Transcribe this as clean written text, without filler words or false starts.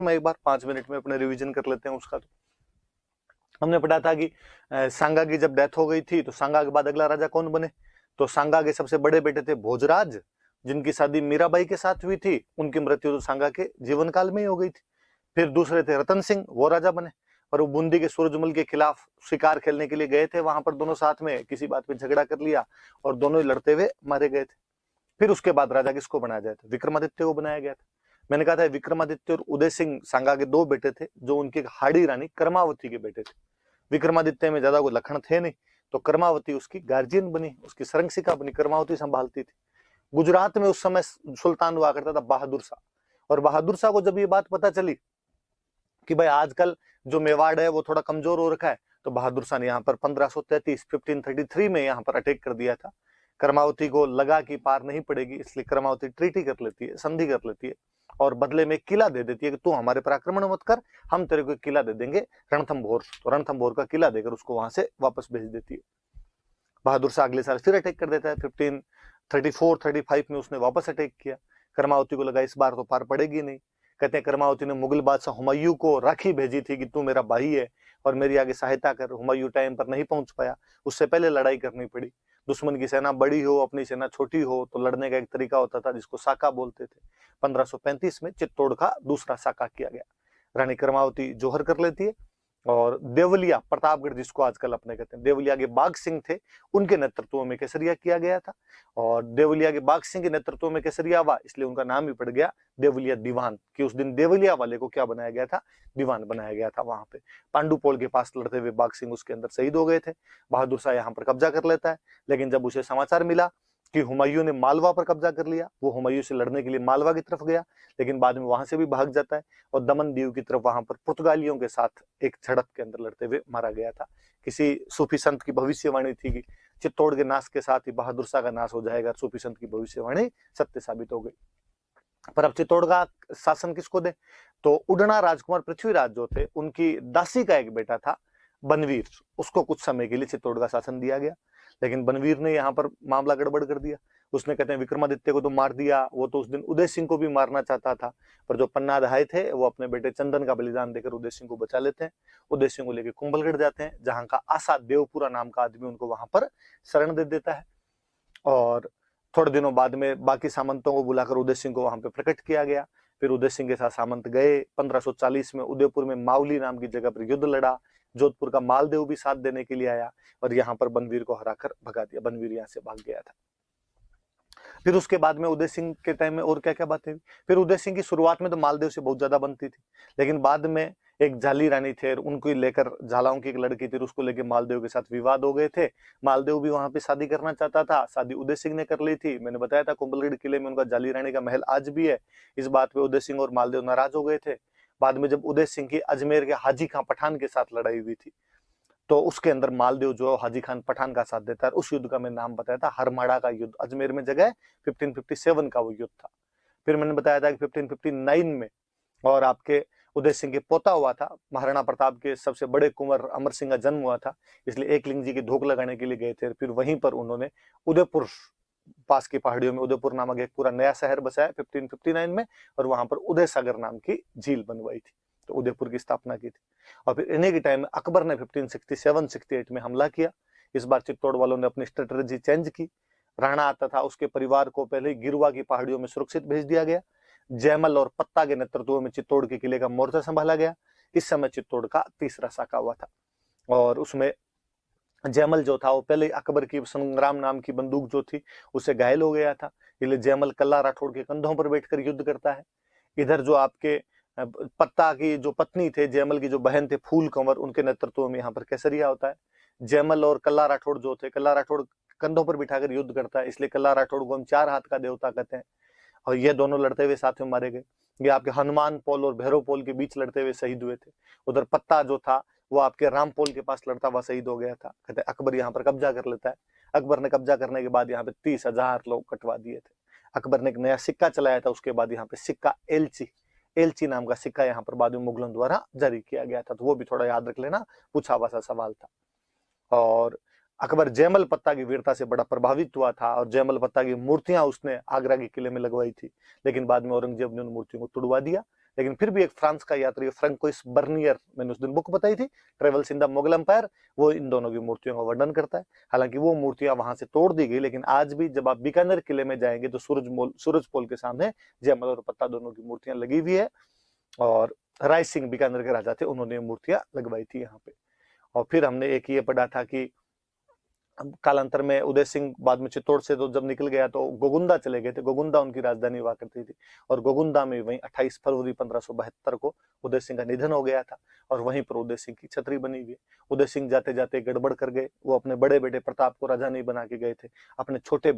मैं एक बार 5 मिनट में अपने रिवीजन कर लेते हैं उसका। तो हमने पढ़ा था कि सांगा की जब डेथ हो गई थी तो सांगा के बाद अगला राजा कौन बने, तो सांगा के सबसे बड़े बेटे थे भोजराज, जिनकी शादी मीराबाई के साथ हुई थी। उनकी मृत्यु तो सांगा के जीवन काल में ही हो गई थी। फिर दूसरे थे रतन सिंह, वो राजा बने और वो बूंदी के सूरजमल के खिलाफ शिकार खेलने के लिए गए थे। वहां पर दोनों साथ में किसी बात पे झगड़ा कर लिया और दोनों ही लड़ते हुए मारे गए थे। फिर उसके बाद राजा किसको बनाया जाए, तो विक्रमादित्य को बनाया गया था। मैंने कहा था विक्रमादित्य और उदय सिंह सांगा के दो बेटे थे, जो उनकी हाड़ी रानी कर्मावती के बेटे थे। विक्रमादित्य में ज्यादा कोई लक्षण थे नहीं, तो कर्मावती उसकी गार्जियन बनी, उसकी सरंगसिका बनी, कर्मावती संभालती थी। गुजरात में उस समय सुल्तान हुआ करता था बहादुर शाह, और बहादुर शाह को जब ये बात पता चली कि भाई आजकल जो मेवाड़ है वो थोड़ा कमजोर हो रखा है, तो बहादुर शाह ने यहाँ पर 1533 में यहाँ पर अटैक कर दिया था। कर्मावती को लगा कि पार नहीं पड़ेगी, इसलिए कर्मावती ट्रीटी कर लेती है, संधि कर लेती है और बदले में किला दे देती है कि तू हमारे पर आक्रमण मत कर, हम तेरे को किला दे देंगे रणथंभौर। तो रणथंभौर का किला देकर उसको वहां से वापस भेज देती है। बहादुर शाह अगले साल फिर अटैक कर देता है। 1534-35 में उसने वापस अटैक किया। कर्मावती को लगा इस बार तो पार पड़ेगी नहीं। कहते हैं कर्मावती ने मुगल बादशाह हुमायूं को राखी भेजी थी कि तू मेरा भाई है और मेरी आगे सहायता कर। हुमायूं टाइम पर नहीं पहुंच पाया, उससे पहले लड़ाई करनी पड़ी। दुश्मन की सेना बड़ी हो, अपनी सेना छोटी हो, तो लड़ने का एक तरीका होता था जिसको साका बोलते थे। 1535 में चित्तौड़ का दूसरा साका किया गया। रानी कर्मावती जोहर कर लेती है और देवलिया प्रतापगढ़, जिसको आजकल अपने कहते हैं, देवलिया के बाघ सिंह थे, उनके नेतृत्व में केसरिया किया गया था। और देवलिया के बाघ सिंह के नेतृत्व में केसरिया हुआ, इसलिए उनका नाम भी पड़ गया देवलिया दीवान, कि उस दिन देवलिया वाले को क्या बनाया गया था, दीवान बनाया गया था। वहां पे पांडुपोल के पास लड़ते हुए बाघ सिंह उसके अंदर शहीद हो गए थे। बहादुर शाह यहाँ पर कब्जा कर लेता है, लेकिन जब उसे समाचार मिला कि हुमायूं ने मालवा पर कब्जा कर लिया, वो हुमायूं से लड़ने के लिए मालवा की तरफ गया, लेकिन बाद में वहां से भी भाग जाता है और दमन दीव की तरफ वहां पर पुर्तगालियों के साथ एक झड़प के अंदर लड़ते हुए मारा गया था। किसी सूफी संत की भविष्यवाणी थी कि चित्तौड़ के नाश के साथ ही बहादुर शाह का नाश हो जाएगा। सूफी संत की भविष्यवाणी सत्य साबित हो गई। पर अब चित्तौड़ का शासन किसको दे, तो उडना राजकुमार पृथ्वीराज जो थे, उनकी दासी का एक बेटा था बनवीर, उसको कुछ समय के लिए चित्तौड़ का शासन दिया गया। लेकिन बनवीर ने यहाँ पर मामला गड़बड़ कर दिया। उसने कहते हैं विक्रमादित्य को तो मार दिया, वो तो उस दिन उदय सिंह को भी मारना चाहता था, पर जो पन्ना दहाय थे वो अपने बेटे चंदन का बलिदान देकर उदय सिंह को बचा लेते हैं। उदय सिंह को लेकर कुंभलगढ़ जाते हैं, जहां का आशा देवपुरा नाम का आदमी उनको वहां पर शरण दे देता है। और थोड़े दिनों बाद में बाकी सामंतों को बुलाकर उदय सिंह को वहां पे प्रकट किया गया। फिर उदय सिंह के साथ सामंत गए। 1540 में उदयपुर में मावली नाम की जगह पर युद्ध लड़ा। जोधपुर का मालदेव भी साथ देने के लिए आया और यहाँ पर बनवीर को हराकर भगा दिया। बनवीर यहाँ से भाग गया था। फिर उसके बाद में उदय सिंह के टाइम में और क्या क्या बातें हुई। फिर उदय सिंह की शुरुआत में तो मालदेव से बहुत ज्यादा बनती थी, लेकिन बाद में एक झाली रानी थे, उनको लेकर, झालाओं की एक लड़की थी, उसको लेकर मालदेव के साथ विवाद हो गए थे। मालदेव भी वहां पे शादी करना चाहता था, शादी उदय सिंह ने कर ली थी। मैंने बताया था कुंभलगढ़ किले में उनका झाली रानी का महल आज भी है। इस बात पे उदय सिंह और मालदेव नाराज हो गए थे। बाद में जब उदय सिंह की अजमेर के हाजी खां पठान के साथ लड़ाई हुई थी, तो उसके अंदर मालदेव जो हाजी खान पठान का साथ देता है। उस युद्ध का मैं नाम बताया था हरमाड़ा का युद्ध, अजमेर में जगह 1557 का वो युद्ध था। फिर मैंने बताया था कि 1559 में और आपके उदय सिंह के पोता हुआ था, महाराणा प्रताप के सबसे बड़े कुंवर अमर सिंह का जन्म हुआ था, इसलिए एकलिंग जी की धोख लगाने के लिए गए थे। फिर वहीं पर उन्होंने उदयपुर पास की पहाड़ियों में उदयपुर नामक एक पूरा नया शहर बसाया 1559 में, और वहां पर उदय सागर नाम की झील बनवाई थी, तो उदयपुर की स्थापना की थी। और फिर इन्हीं के टाइम में अकबर ने 1567-68 में हमला किया। इस बार चित्तौड़ वालों ने अपनी स्ट्रेटजी चेंज की। राणा आता था, उसके परिवार को पहले गिरुआ की पहाड़ियों में सुरक्षित भेज दिया गया। जयमल और पत्ता के नेतृत्व में चित्तौड़ के किले का मोर्चा संभाला गया। इस समय चित्तौड़ का तीसरा साका हुआ था और उसमें जयमल जो था वो पहले अकबर की संग्राम नाम की बंदूक जो थी उससे घायल हो गया था, इसलिए जयमल कल्ला राठौड़ के कंधों पर बैठकर युद्ध करता है। इधर जो आपके पत्ता की जो पत्नी थे, जयमल की जो बहन थे फूल कंवर, उनके नेतृत्व में यहाँ पर केसरिया होता है। जयमल और कल्ला राठौड़ जो थे, कल्ला राठौड़ कंधों पर बिठाकर युद्ध करता है, इसलिए कल्ला राठौड़ को हम 4 हाथ का देवता कहते हैं। और ये दोनों लड़ते हुए साथ में मारे गए। ये आपके हनुमान पोल और भैरव पोल के बीच लड़ते हुए शहीद हुए थे। उधर पत्ता जो था वो आपके राम पोल के पास लड़ता हुआ शहीद हो गया था। कहते अकबर यहाँ पर कब्जा कर लेता है। अकबर ने कब्जा करने के बाद यहाँ पे 30,000 लोग कटवा दिए थे। अकबर ने एक नया सिक्का चलाया था, उसके बाद यहाँ पे सिक्का एलची नाम का सिक्का यहाँ पर बाद में मुगलों द्वारा जारी किया गया था, तो वो भी थोड़ा याद रख लेना, पूछा हुआ सा सवाल था। और अकबर जयमल पत्ता की वीरता से बड़ा प्रभावित हुआ था और जयमल पत्ता की मूर्तियां उसने आगरा के किले में लगवाई थी, लेकिन बाद में औरंगजेब ने उन मूर्तियों को तुड़वा दिया। लेकिन फिर भी एक फ्रांस का यात्री फ्रैंकोइस बर्नियर, मैंने उस दिन बुक बताई थी travels in the Mughal empire, वो इन दोनों की मूर्तियों का वर्णन करता है। हालांकि वो मूर्तियां वहां से तोड़ दी गई, लेकिन आज भी जब आप बीकानेर किले में जाएंगे तो सूरज पोल के सामने जयमल और पत्ता दोनों की मूर्तियां लगी हुई है। और राय सिंह बीकानेर के राजा थे, उन्होंने मूर्तियां लगवाई थी यहाँ पे। और फिर हमने एक ये पढ़ा था कि कालांतर में उदय सिंह बाद में चित्तौड़ से तो जब निकल गया तो गोगुंदा चले गए थे, गोगुंदा उनकी राजधानी हुआ करती थी। और गोगुंदा में वहीं 28 फरवरी 1572 को उदय सिंह का निधन हो गया था, और वहीं पर उदय सिंह की छतरी बनी हुई है। उदय सिंह जाते जाते गड़बड़ कर गए, वो अपने बड़े बेटे प्रताप को राजा नहीं बना के गए थे, अपने छोटे